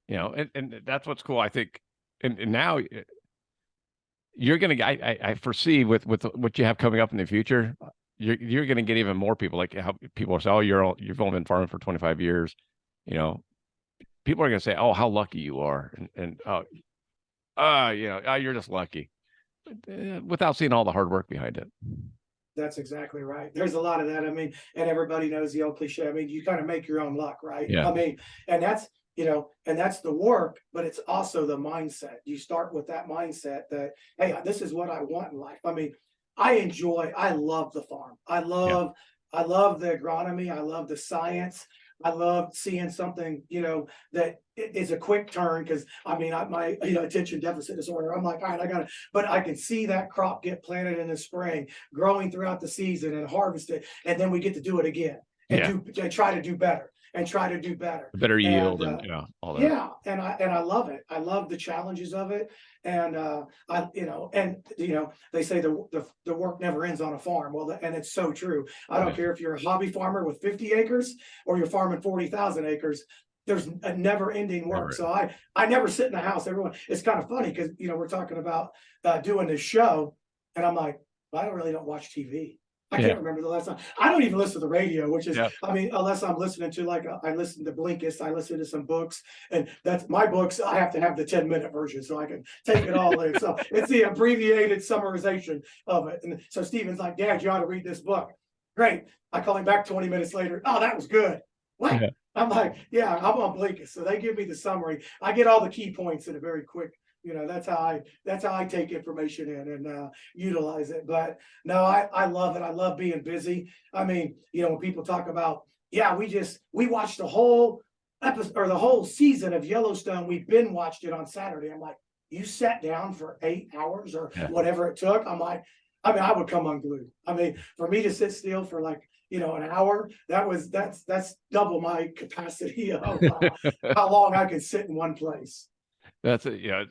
And that's what's cool. I think, and now you're going to, I foresee with what you have coming up in the future, you're going to get even more people, like how people say, oh, you've only been farming for 25 years. You know, people are going to say, oh, how lucky you are. And you're just lucky, without seeing all the hard work behind it. That's exactly right. There's a lot of that. I mean, and everybody knows the old cliche. I mean, you kind of make your own luck, right? Yeah. I mean, and that's, and that's the work, but it's also the mindset. You start with that mindset that, hey, this is what I want in life. I mean, I love the farm. Yeah. I love the agronomy. I love the science. I love seeing something, that is a quick turn. Because I mean, my attention deficit disorder. I'm like, all right, I got it, but I can see that crop get planted in the spring, growing throughout the season, and harvested, and then we get to do it again and try to do better and try to do better, Better yield and all that. yeah, and I love it. I love the challenges of it, and they say the work never ends on a farm. Well, and it's so true. I don't care if you're a hobby farmer with 50 acres or you're farming 40,000 acres. There's a never-ending work. So I never sit in the house. It's kind of funny because we're talking about doing this show, and I'm like, well, I really don't watch TV. I can't remember the last time. I don't even listen to the radio, which is, I mean, unless I'm listening to I listen to Blinkist, I listen to some books, and that's my books. I have to have the 10-minute version so I can take it all in. So it's the abbreviated summarization of it. And so Steven's like, Dad, you ought to read this book. Great. I call him back 20 minutes later. Oh, that was good. What? Yeah. I'm like, yeah, I'm on Blinkist. So they give me the summary. I get all the key points in a very quick. That's how I take information in and utilize it. But no, I love it. I love being busy. I mean, when people talk about, we watched the whole episode or the whole season of Yellowstone. We watched it on Saturday. I'm like, you sat down for 8 hours or whatever it took. I'm like, I would come unglued. I mean, for me to sit still for like, an hour, that's double my capacity of how long I can sit in one place. That's it. Yeah.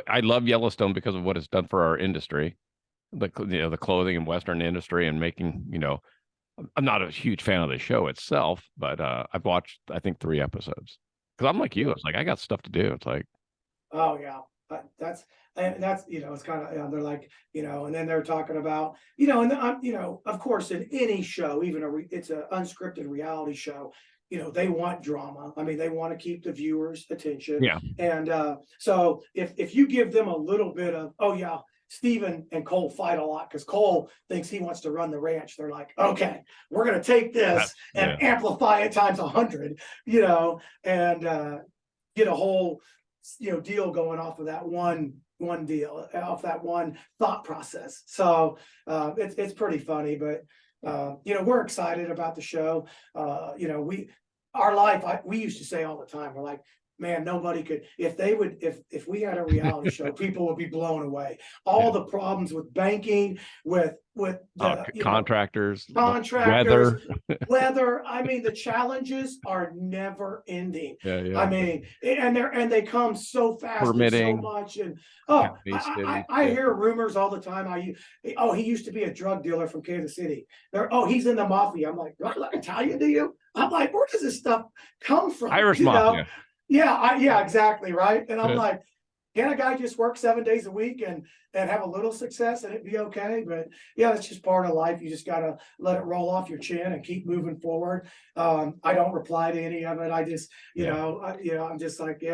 I love Yellowstone because of what it's done for our industry, the clothing and Western industry, and making, I'm not a huge fan of the show itself, but I've watched, I think, 3 episodes because I'm like you. It's like, I got stuff to do. It's like, oh yeah, that's it's kind of, they're like, and then they're talking about, and of course in any show, even it's an unscripted reality show, they want drama. I mean, they want to keep the viewers' attention. Yeah. And so if you give them a little bit of, oh yeah, Stephen and Cole fight a lot because Cole thinks he wants to run the ranch. They're like, okay, we're going to take this and amplify it times 100, and get a whole, deal going off of that one deal, off that one thought process. So it's pretty funny, but we're excited about the show. We used to say all the time, we're like, man, nobody could, if we had a reality show, people would be blown away. All the problems with banking, with contractors, weather. I mean, the challenges are never ending. I mean, and they come so fast, permitting, and so much. And I hear rumors all the time. He used to be a drug dealer from Kansas City. He's in the mafia. I'm like, Italian to you? I'm like, where does this stuff come from? Irish mafia. Yeah, exactly, right. And I'm like, can a guy just work 7 days a week and have a little success and it'd be okay? But yeah, it's just part of life. You just gotta let it roll off your chin and keep moving forward. I don't reply to any of it. I just, I'm just like,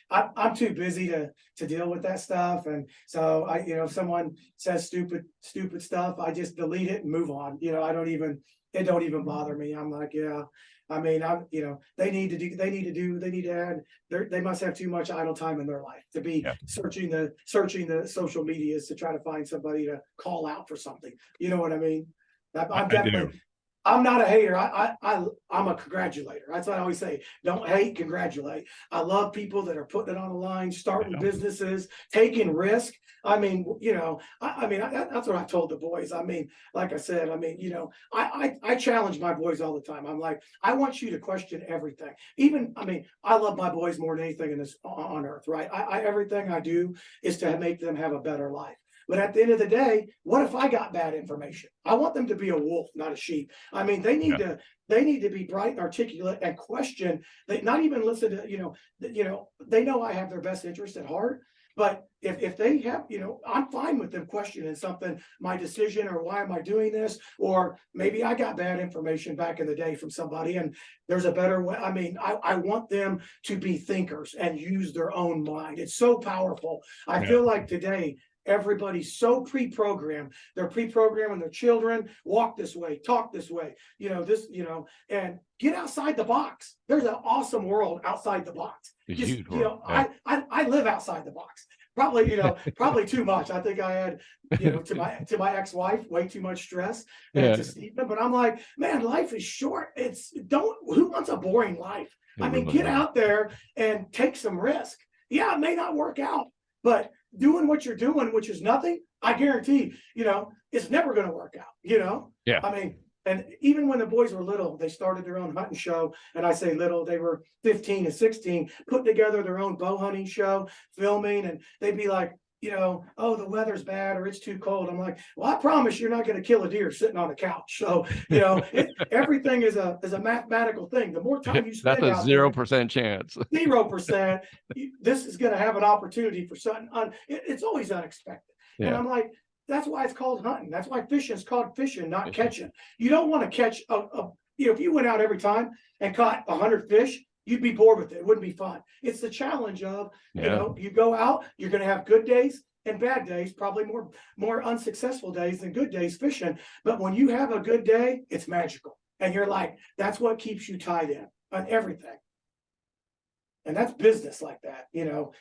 I'm too busy to deal with that stuff. And so if someone says stupid stuff, I just delete it and move on. It don't even bother me. I'm like, I mean, they must have too much idle time in their life to be searching the social medias to try to find somebody to call out for something. You know what I mean? I'm not a hater. I'm a congratulator. That's what I always say. Don't hate, congratulate. I love people that are putting it on the line, starting businesses, taking risk. I mean, that's what I told the boys. I mean, like I said, I challenge my boys all the time. I'm like, I want you to question everything. I love my boys more than anything in this on earth, right? Everything I do is to make them have a better life. But at the end of the day, what if I got bad information? I want them to be a wolf, not a sheep. I mean, they need to be bright and articulate and question. They not even listen to, they know I have their best interest at heart. But if they have, I'm fine with them questioning something, my decision, or why am I doing this? Or maybe I got bad information back in the day from somebody and there's a better way. I mean, I want them to be thinkers and use their own mind. It's so powerful. I feel like today, everybody's so pre-programmed. They're pre-programming their children, walk this way, talk this way, and get outside the box. There's an awesome world outside the box. Huge world. I live outside the box. Probably, probably too much. I think I had, to my ex-wife, way too much stress and to Stephen. But I'm like, man, life is short. Who wants a boring life? I mean, get out there and take some risk. Yeah, it may not work out, but doing what you're doing, which is nothing, I guarantee, it's never going to work out, Yeah. I mean, and even when the boys were little, they started their own hunting show. And I say little, they were 15 and 16, putting together their own bow hunting show, filming, and they'd be like, oh, the weather's bad or it's too cold. I'm like, well, I promise you're not going to kill a deer sitting on a couch. So, everything is a mathematical thing. The more time you spend that's a 0% chance. 0%, this is going to have an opportunity for something. It's always unexpected. Yeah. And I'm like, that's why it's called hunting. That's why fishing is called fishing, not catching. You don't want to catch if you went out every time and caught 100 fish, you'd be bored with it. It wouldn't be fun. It's the challenge of, you go out, you're going to have good days and bad days, probably more unsuccessful days than good days fishing. But when you have a good day, it's magical. And you're like, that's what keeps you tied in on everything. And that's business like that,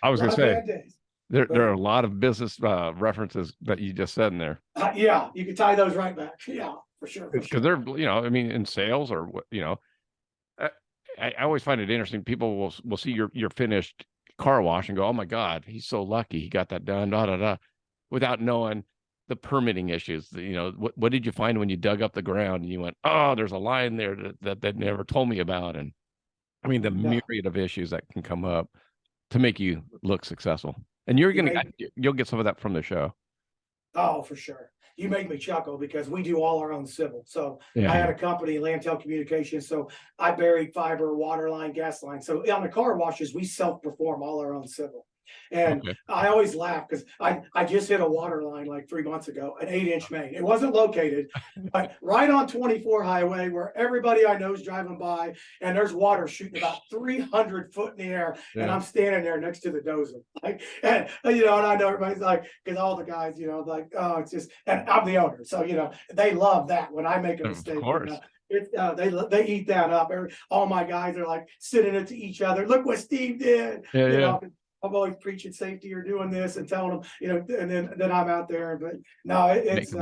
I was going to say, there are a lot of business references that you just said in there. Yeah, you can tie those right back. Yeah, for sure. Because they're, in sales or, I always find it interesting. People will see your finished car wash and go, oh my God, he's so lucky he got that done, without knowing the permitting issues. What did you find when you dug up the ground and you went, oh, there's a line there that they never told me about. And I mean, the myriad of issues that can come up to make you look successful. And you'll get some of that from the show. Oh, for sure. You make me chuckle because we do all our own civil. So I had a company, Land Telecommunications. So I buried fiber, water line, gas line. So on the car washes, we self-perform all our own civil. And I always laugh because I just hit a water line like 3 months ago, an 8-inch main. It wasn't located, but right on 24 highway where everybody I know is driving by, and there's water shooting about 300 foot in the air, and I'm standing there next to the dozer. And I know everybody's like, because all the guys, like, oh, it's just, and I'm the owner, so they love that when I make a mistake. Of course. They eat that up. All my guys are like sitting it to each other. Look what Steve did. I'm always preaching safety or doing this and telling them, and then I'm out there. But no, it's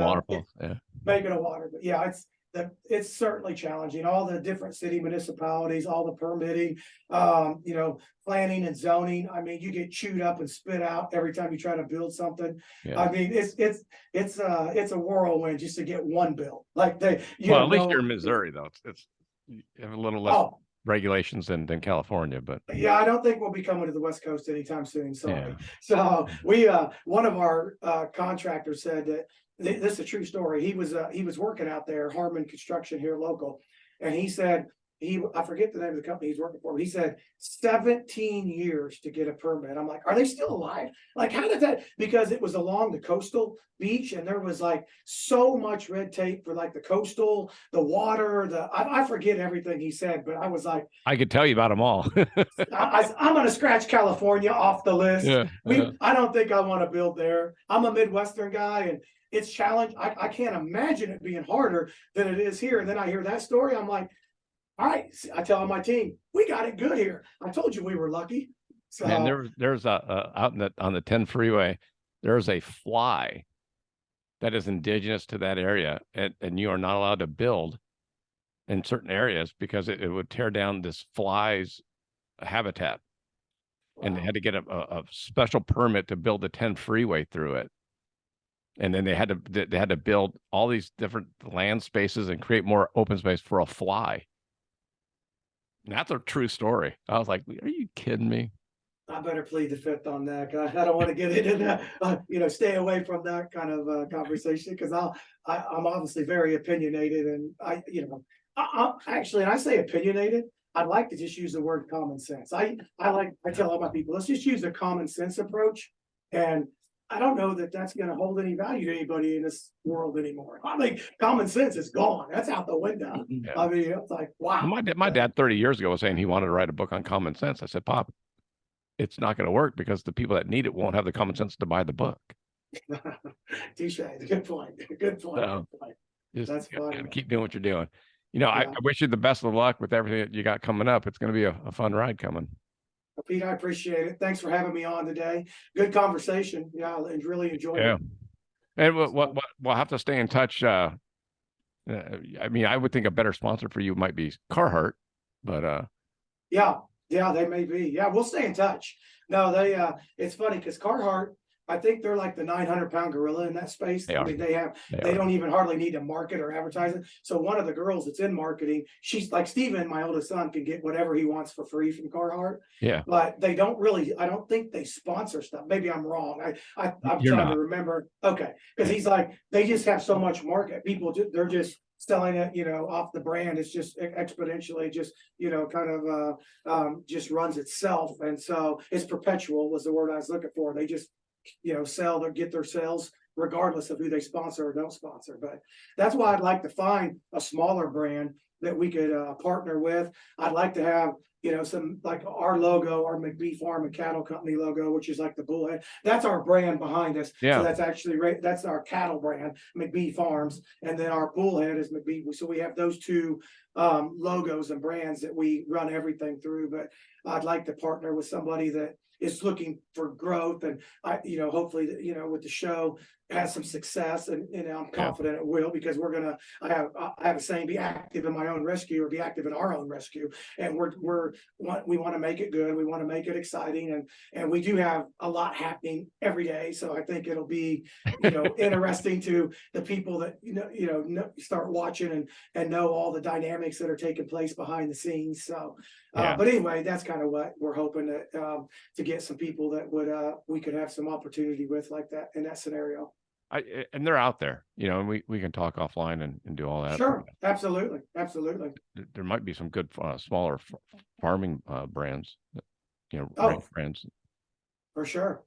making a water. But it's certainly challenging. All the different city municipalities, all the permitting, planning and zoning. I mean, you get chewed up and spit out every time you try to build something. I mean, it's a whirlwind just to get one bill. Like at least you're in Missouri though. It's you have a little less regulations than California, but I don't think we'll be coming to the West Coast anytime soon. Sorry. So we one of our contractors said that this is a true story. He was working out there, Harmon Construction here local, and he said I forget the name of the company he's working for, but he said 17 years to get a permit. I'm like, are they still alive? Like, how did that? Because it was along the coastal beach, and there was like so much red tape for like the coastal, the water, I forget everything he said, but I was like, I could tell you about them all. I'm going to scratch California off the list. I don't think I want to build there. I'm a Midwestern guy, and it's challenged. I can't imagine it being harder than it is here. And then I hear that story. I'm like, all right, I tell my team, we got it good here. I told you we were lucky. So, and there's out on the 10 freeway, there's a fly that is indigenous to that area, and you are not allowed to build in certain areas because it would tear down this fly's habitat. Wow. And they had to get a special permit to build the 10 freeway through it. And then they had to build all these different land spaces and create more open space for a fly. That's a true story. I was like, are you kidding me? I better plead the fifth on that. I don't want to get into that, stay away from that kind of conversation, because I'm obviously very opinionated, and I actually, and I say opinionated, I'd like to just use the word common sense. I tell all my people, let's just use a common sense approach And I don't know that that's going to hold any value to anybody in this world anymore. I mean, common sense is gone. That's out the window. Yeah. I mean, it's like, wow. My dad 30 years ago was saying he wanted to write a book on common sense. I said, Pop, it's not going to work because the people that need it won't have the common sense to buy the book. Touche. Good point. Good point. So, That's funny. Gotta keep doing what you're doing. I wish you the best of luck with everything that you got coming up. It's going to be a fun ride coming. Well, Pete, I appreciate it. Thanks for having me on today. Good conversation. Yeah, I really enjoyed it. And we'll have to stay in touch. I mean, I would think a better sponsor for you might be Carhartt, but yeah, they may be. Yeah, we'll stay in touch. No, it's funny because Carhartt, I think they're like the 900-pound gorilla in that space. I mean, they don't even hardly need to market or advertise it. So one of the girls that's in marketing, she's like Steven, my oldest son, can get whatever he wants for free from Carhartt. Yeah. But they don't really, I don't think they sponsor stuff. Maybe I'm wrong. I'm trying to remember. Okay. Because he's like, they just have so much market. People, they're just selling it, off the brand. It's just exponentially just, kind of just runs itself. And so it's perpetual was the word I was looking for. They just, sell or get their sales regardless of who they sponsor or don't sponsor. But that's why I'd like to find a smaller brand that we could partner with. I'd like to have, some like our logo, our McBee Farm and Cattle Company logo, which is like the bullhead. That's our brand behind us. Yeah. So that's actually that's our cattle brand, McBee Farms, and then our bullhead is McBee. So we have those two logos and brands that we run everything through. But I'd like to partner with somebody that is looking for growth, and hopefully, with the show has some success, and I'm confident it will, because I have a saying, be active in my own rescue or be active in our own rescue. And we want to make it good. We want to make it exciting. And we do have a lot happening every day. So I think it'll be, interesting to the people that, start watching and know all the dynamics that are taking place behind the scenes. So, but anyway, that's kind of what we're hoping to get some people that we could have some opportunity with like that in that scenario. And they're out there, and we can talk offline and do all that. Sure. Absolutely. There might be some good, smaller farming brands, brands. For sure.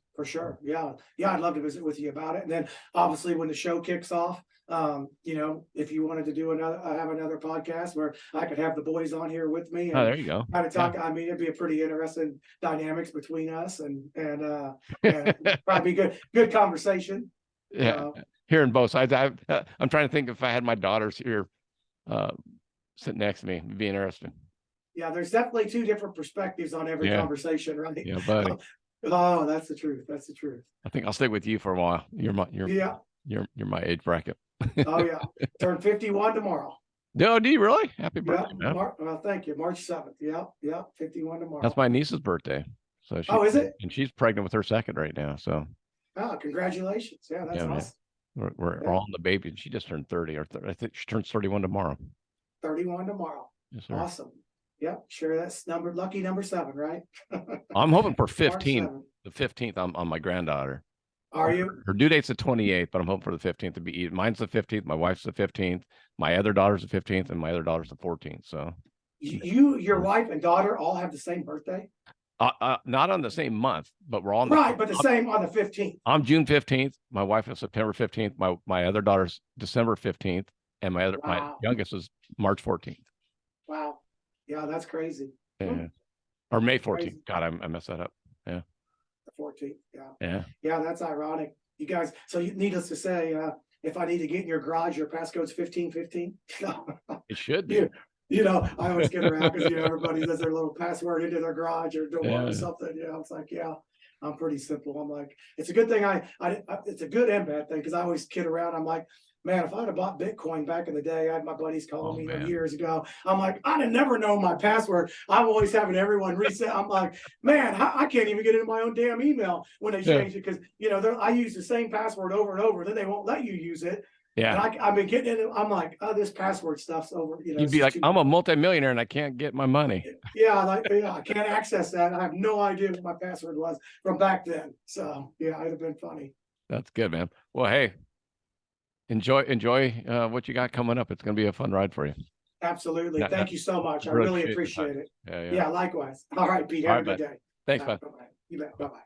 Yeah. I'd love to visit with you about it. And then obviously when the show kicks off, if you wanted to do have another podcast where I could have the boys on here with me. And there you go. Kind of talk. Yeah. I mean, it'd be a pretty interesting dynamics between us and probably good conversation. Yeah. Hearing both sides. I'm trying to think if I had my daughters here sitting next to me, it'd be interesting. Yeah. There's definitely two different perspectives on every conversation, right? Yeah, buddy. Oh, that's the truth. I think I'll stick with you for a while. You're my age bracket. Oh yeah. Turn 51 tomorrow. No, do you really? Happy birthday, man. Well, thank you. March 7th. Yeah. 51 tomorrow. That's my niece's birthday. So is it? And she's pregnant with her second right now. So congratulations. Yeah, that's awesome. We're all on the baby, and she just turned 30, I think she turns 31 tomorrow. 31 tomorrow. Yes, sir. Awesome. Yep, sure. That's lucky number 7, right? I'm hoping for 15. The 15th on my granddaughter. Are you? Her due date's the 28th, but I'm hoping for the 15th to be. Mine's the 15th. My wife's the 15th. My other daughter's the 15th, and my other daughter's the 14th. So your wife and daughter all have the same birthday? Not on the same month, but we're all but the same on the 15th. I'm June 15th. My wife is September 15th. My other daughter's December 15th, and my youngest is March 14th. Wow. Yeah, that's crazy. Yeah. Or May 14th. Crazy. God, I messed that up. Yeah. The 14th. Yeah. Yeah. Yeah, that's ironic. You guys, so needless to say, if I need to get in your garage, your passcode's 1515. It should be. I always get around because everybody does their little password into their garage or door or something. It's like, I'm pretty simple. I'm like, it's a good thing it's a good and bad thing because I always kid around. I'm like, man, if I'd have bought Bitcoin back in the day, I had my buddies calling me years ago. I'm like, I'd have never known my password. I'm always having everyone reset. I'm like, man, I can't even get into my own damn email when they change it because, I use the same password over and over. Then they won't let you use it. Yeah. And I've been getting in it. I'm like, this password stuff's over. You'd be like, I'm a multimillionaire and I can't get my money. Yeah, I can't access that. I have no idea what my password was from back then. So, it'd have been funny. That's good, man. Well, hey. Enjoy what you got coming up. It's going to be a fun ride for you. Absolutely. Thank you so much. I really appreciate it. Yeah, likewise. All right, Pete. Have a good day. Thanks, bud. Bye-bye. You bet. Bye-bye.